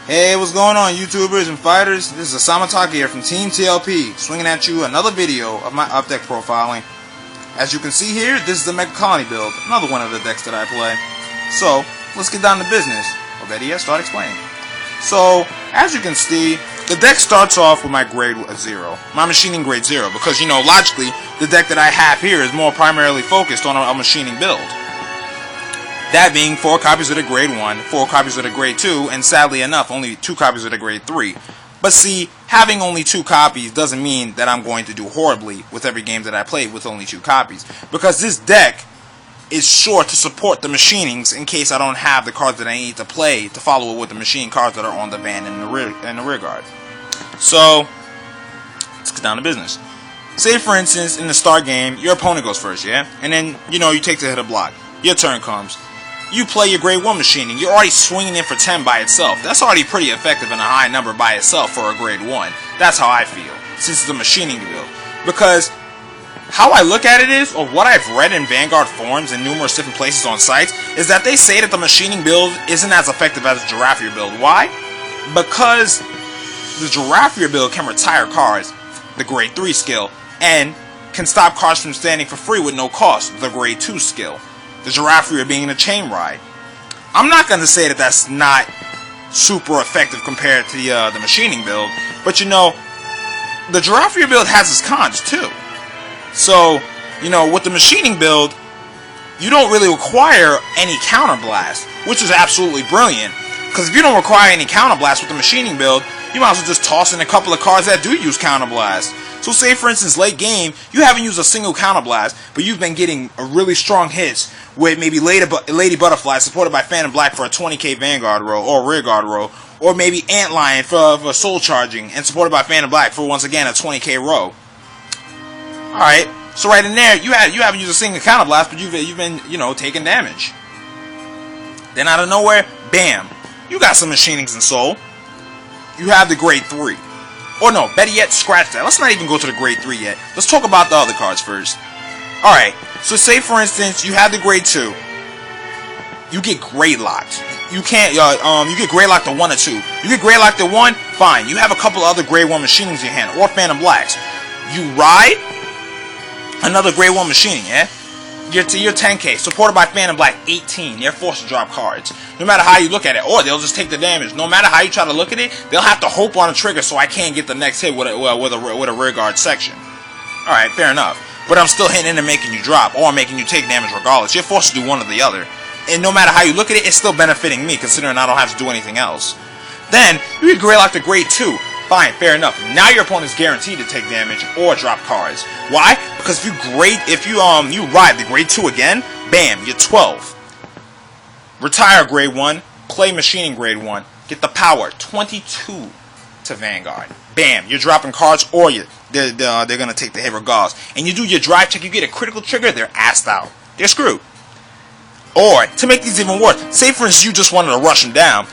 Hey, what's going on, YouTubers and fighters? This is Asama Taka here from Team T.L.P, swinging at you another video of my up-deck profiling. As you can see here, this is the Megacoloney build, another one of the decks that I play. So, let's get down to business, or better yet, start explaining. So, as you can see, the deck starts off with my grade 0, my machining grade 0, because, you know, logically, the deck that I have here is more primarily focused on a machining build. That being 4 copies of the grade 1, 4 copies of the grade 2, and sadly enough, only 2 copies of the grade 3. But see, having only 2 copies doesn't mean that I'm going to do horribly with every game that I play with only 2 copies. Because this deck is sure to support the machinings in case I don't have the cards that I need to play to follow it with the machine cards that are on the van and the rear guard. So, let's get down to business. Say for instance, in the start game, your opponent goes first, yeah? And then, you know, you take the hit of block. Your turn comes. You play your grade 1 machining, you're already swinging in for 10 by itself. That's already pretty effective and a high number by itself for a grade 1. That's how I feel, since it's a machining build. Because how I look at it is, or what I've read in Vanguard forums and numerous different places on sites, is that they say that the machining build isn't as effective as the Giraffe build. Why? Because the Giraffe build can retire cards, the grade 3 skill, and can stop cards from standing for free with no cost, the grade 2 skill. The Giraffe being in a chain ride. I'm not going to say that that's not super effective compared to the machining build, but you know, the Giraffe build has its cons too. So, you know, with the machining build, you don't really require any counterblast, which is absolutely brilliant. Because if you don't require any counterblast with the machining build, you might as well just toss in a couple of cards that do use counterblast. So say for instance late game, you haven't used a single counterblast, but you've been getting a really strong hits with maybe Lady Butterfly supported by Phantom Black for a 20k Vanguard row or rear guard row, or maybe Antlion for soul charging and supported by Phantom Black for once again a 20k row. Alright, so right in there you haven't used a single counterblast, but you've been, you know, taking damage. Then out of nowhere, bam, you got some machinings in soul. You have the grade 3. Or no, better yet, scratch that. Let's not even go to the grade 3 yet. Let's talk about the other cards first. Alright, so say for instance, you have the grade 2. You get grade locked. You can't, you get grade locked to 1 or 2. You get grade locked to 1, fine. You have a couple other grade 1 machinings in your hand, or Phantom Blacks. You ride another grade 1 machining, yeah? You're 10k, supported by Phantom Black, 18. They're forced to drop cards. No matter how you look at it, or they'll just take the damage. No matter how you try to look at it, they'll have to hope on a trigger so I can't get the next hit with a rear guard section. Alright, fair enough. But I'm still hitting in and making you drop, or making you take damage regardless. You're forced to do one or the other. And no matter how you look at it, it's still benefiting me, considering I don't have to do anything else. Then, you get grade locked to grade 2. Fine, fair enough. Now your opponent's guaranteed to take damage or drop cards. Why? Because if you ride the grade 2 again, bam, you're 12. Retire grade 1, play machining grade 1, get the power 22 to Vanguard. Bam, you're dropping cards, or they're gonna take the hit regardless. And you do your drive check, you get a critical trigger, they're assed out. They're screwed. Or to make these even worse, say for instance you just wanted to rush them down,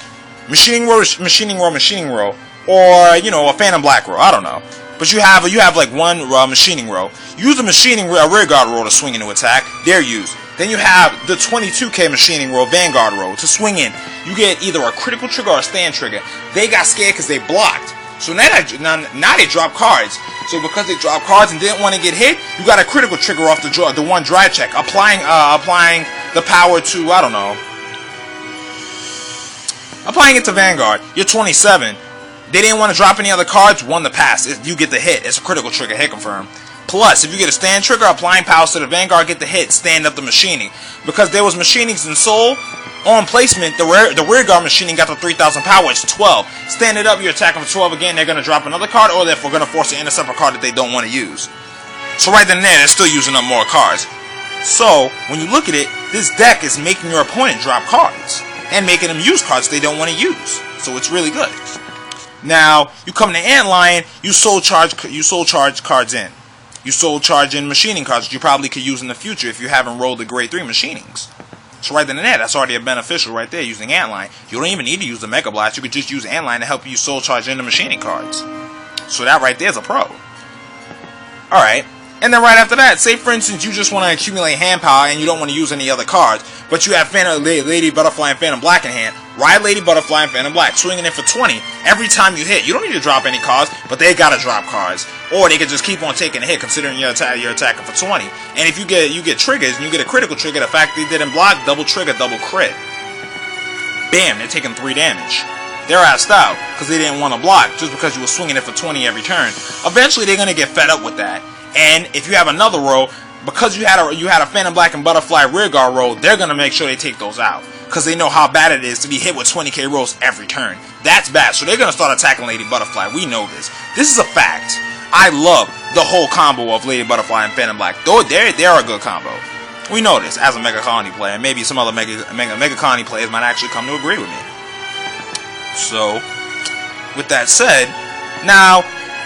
machining row. Or, you know, a Phantom Black row, I don't know. But you have like one machining row. Use a machining rear guard row to swing into attack. They're used. Then you have the 22k machining row, Vanguard row, to swing in. You get either a critical trigger or a stand trigger. They got scared because they blocked. So now they drop cards. So because they dropped cards and didn't want to get hit, you got a critical trigger off the one drive check, applying the power to, I don't know, applying it to Vanguard. You're 27. They didn't want to drop any other cards, won the pass. You get the hit. It's a critical trigger, hit confirm. Plus, if you get a stand trigger, applying powers to the Vanguard, get the hit, stand up the machining. Because there was machinings in Soul, on placement, the rear guard machining got the 3000 power, it's 12. Stand it up, you're attacking for 12 again, they're going to drop another card, or they're going to force to intercept a card that they don't want to use. So right then and there, they're still using up more cards. So, when you look at it, this deck is making your opponent drop cards. And making them use cards they don't want to use. So it's really good. Now, you come to Antlion, you soul charge cards in. You soul charge in machining cards that you probably could use in the future if you haven't rolled the grade 3 machinings. So right then and there, that's already a beneficial right there using Antlion. You don't even need to use the Mega Blast, you could just use Antlion to help you soul charge in the machining cards. So that right there is a pro. Alright, And then right after that, say for instance you just want to accumulate hand power and you don't want to use any other cards, but you have Lady Butterfly and Phantom Black in hand. Ride Lady Butterfly and Phantom Black, swinging in for 20 every time you hit. You don't need to drop any cards, but they gotta drop cards, or they can just keep on taking a hit, considering you're attacking for 20. And if you get triggers and you get a critical trigger, the fact they didn't block, double trigger, double crit. Bam, they're taking 3 damage. They're assed out because they didn't want to block just because you were swinging it for 20 every turn. Eventually, they're gonna get fed up with that. And if you have another row, because you had a Phantom Black and Butterfly rearguard row, they're gonna make sure they take those out because they know how bad it is to be hit with 20k rolls every turn. That's bad. So they're gonna start attacking Lady Butterfly. We know this. This is a fact. I love the whole combo of Lady Butterfly and Phantom Black. Though they're a good combo. We know this as a Megacoloney player. Maybe some other Megacoloney players might actually come to agree with me. So, with that said, now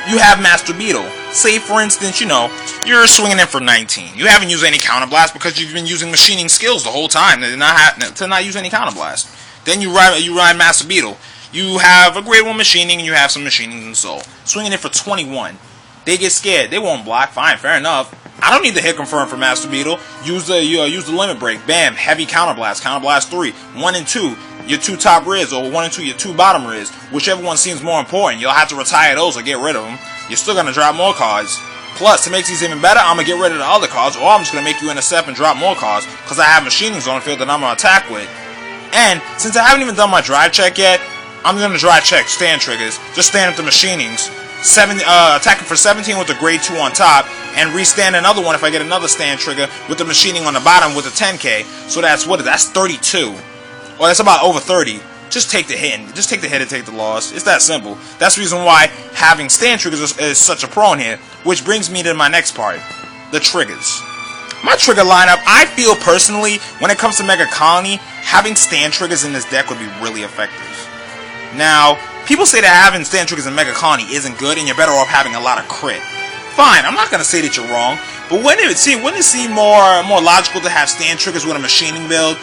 you have Master Beetle. Say, for instance, you're swinging in for 19. You haven't used any counterblast because you've been using machining skills the whole time to not use any counterblast. Then you ride Master Beetle. You have a grade 1 machining and you have some machining in Soul. Swinging in for 21. They get scared. They won't block. Fine, fair enough. I don't need the hit confirm for Master Beetle. Use the limit break. Bam, heavy counterblast. Counterblast 3, 1 and 2. Your 2 top rears, or 1 and 2 your 2 bottom rears, whichever one seems more important. You'll have to retire those or get rid of them. You're still gonna drop more cards. Plus, to make these even better, I'm gonna get rid of the other cards, or I'm just gonna make you intercept and drop more cards because I have machinings on the field that I'm gonna attack with. And since I haven't even done my drive check yet, I'm gonna drive check stand triggers. Just stand up the machinings. Attacking for 17 with the grade 2 on top, and restand another one if I get another stand trigger with the machining on the bottom with a 10k. So that's 32. Well, that's about over 30. Just take the hit. Just take the hit and take the loss. It's that simple. That's the reason why having stand triggers is such a pro in here. Which brings me to my next part. The triggers. My trigger lineup, I feel personally, when it comes to Megacoloney, having stand triggers in this deck would be really effective. Now, people say that having stand triggers in Megacoloney isn't good and you're better off having a lot of crit. Fine, I'm not going to say that you're wrong, but wouldn't it seem more logical to have stand triggers with a machining build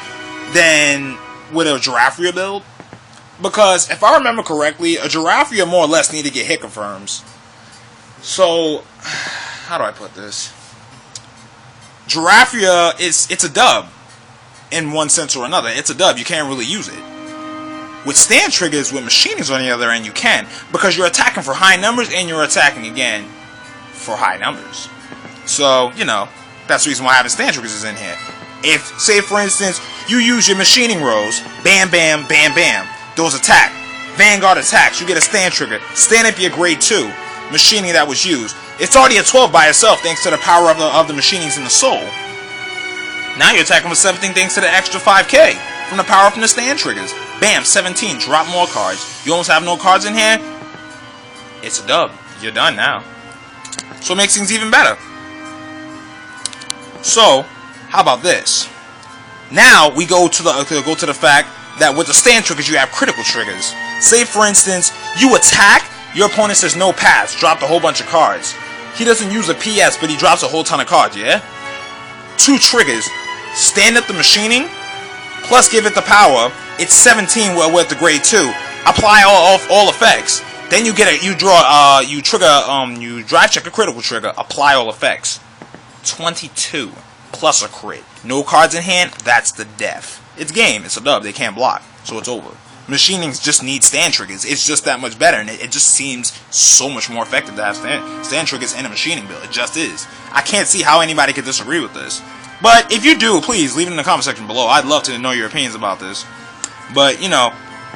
than with a Giraffia build? Because if I remember correctly, a Giraffia more or less need to get hit confirms. So, how do I put this? Giraffia it's a dub in one sense or another. It's a dub. You can't really use it. With stand triggers, with machinings on the other end, you can, because you're attacking for high numbers and you're attacking again for high numbers. So, that's the reason why having stand triggers is in here. If, say for instance, you use your machining rows, bam, bam, bam, bam, those attack. Vanguard attacks, you get a stand trigger. Stand up your grade 2, machining that was used. It's already a 12 by itself thanks to the power of the machinings in the soul. Now you're attacking for 17 thanks to the extra 5k from the power from the stand triggers. Bam, 17, drop more cards. You almost have no cards in hand. It's a dub. You're done now. So it makes things even better. So, how about this? Now we go to the fact that with the stand triggers you have critical triggers. Say for instance, you attack, your opponent says no pass, dropped a whole bunch of cards. He doesn't use a PS, but he drops a whole ton of cards, yeah? 2 triggers. Stand up the machining, plus give it the power. It's 17 with the grade 2. Apply all effects. Then you drive check a critical trigger. Apply all effects. 22 plus a crit. No cards in hand. That's the death. It's game. It's a dub. They can't block, so it's over. Machinings just need stand triggers. It's just that much better, and it just seems so much more effective to have stand triggers in a machining build. It just is. I can't see how anybody could disagree with this. But if you do, please leave it in the comment section below. I'd love to know your opinions about this. But,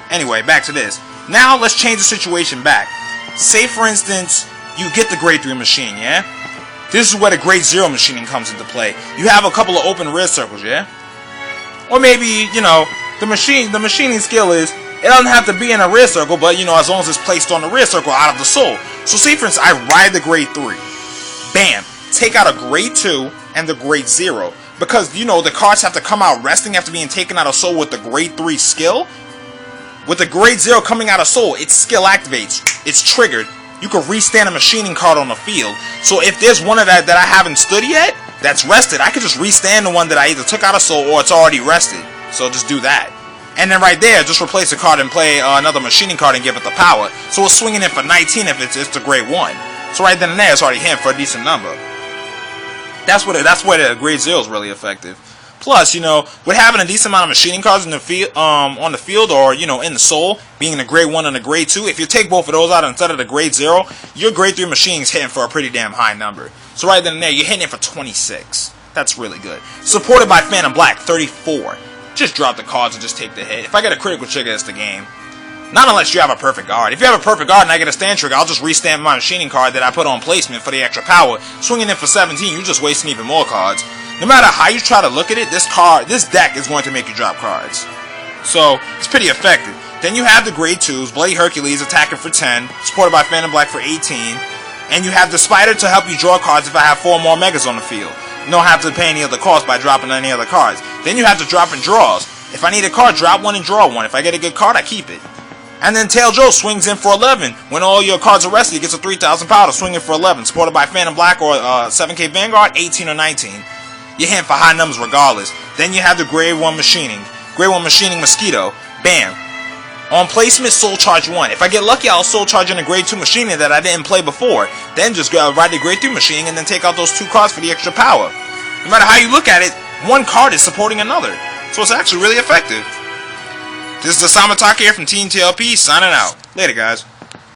anyway, back to this. Now, let's change the situation back. Say, for instance, you get the grade 3 machine, yeah? This is where the grade 0 machining comes into play. You have a couple of open rear circles, yeah? Or maybe, the machining skill is, it doesn't have to be in a rear circle, but, as long as it's placed on the rear circle out of the soul. So, say, for instance, I ride the grade 3. Bam. Take out a grade 2 and the grade 0. Because, the cards have to come out resting after being taken out of soul with the grade 3 skill. With the grade 0 coming out of soul, its skill activates. It's triggered. You can restand a machining card on the field. So if there's one of that I haven't stood yet, that's rested, I can just restand the one that I either took out of soul or it's already rested. So just do that. And then right there, just replace the card and play another machining card and give it the power. So it's swinging in for 19 if it's the grade 1. So right then and there, it's already hit for a decent number. That's where the grade 0 is really effective. Plus, you know, with having a decent amount of machining cards in the field, on the field, or you know, in the soul, being the grade 1 and the grade 2, if you take both of those out instead of the grade 0, your grade 3 machining is hitting for a pretty damn high number. So right then and there, you're hitting it for 26. That's really good. Supported by Phantom Black, 34. Just drop the cards and just take the hit. If I get a critical trigger, it's the game. Not unless you have a perfect guard. If you have a perfect guard and I get a stand trigger, I'll just restamp my machining card that I put on placement for the extra power. Swinging in for 17, you're just wasting even more cards. No matter how you try to look at it, this deck is going to make you drop cards. So, it's pretty effective. Then you have the grade 2s, Bloody Hercules attacking for 10, supported by Phantom Black for 18. And you have the Spider to help you draw cards if I have 4 more Megas on the field. You don't have to pay any other cost by dropping any other cards. Then you have the drop and draws. If I need a card, drop 1 and draw 1. If I get a good card, I keep it. And then Tail Joe swings in for 11. When all your cards are rested, he gets a 3,000 power to swing in for 11. Supported by Phantom Black or 7K Vanguard, 18 or 19. You're hitting for high numbers regardless. Then you have the grade 1 machining. Grade 1 machining Mosquito. Bam. On placement, Soul Charge 1. If I get lucky, I'll Soul Charge in a grade 2 machining that I didn't play before. Then just ride the grade 3 machining and then take out those 2 cards for the extra power. No matter how you look at it, one card is supporting another. So it's actually really effective. This is Asama Taka here from Team T.L.P. signing out. Later, guys.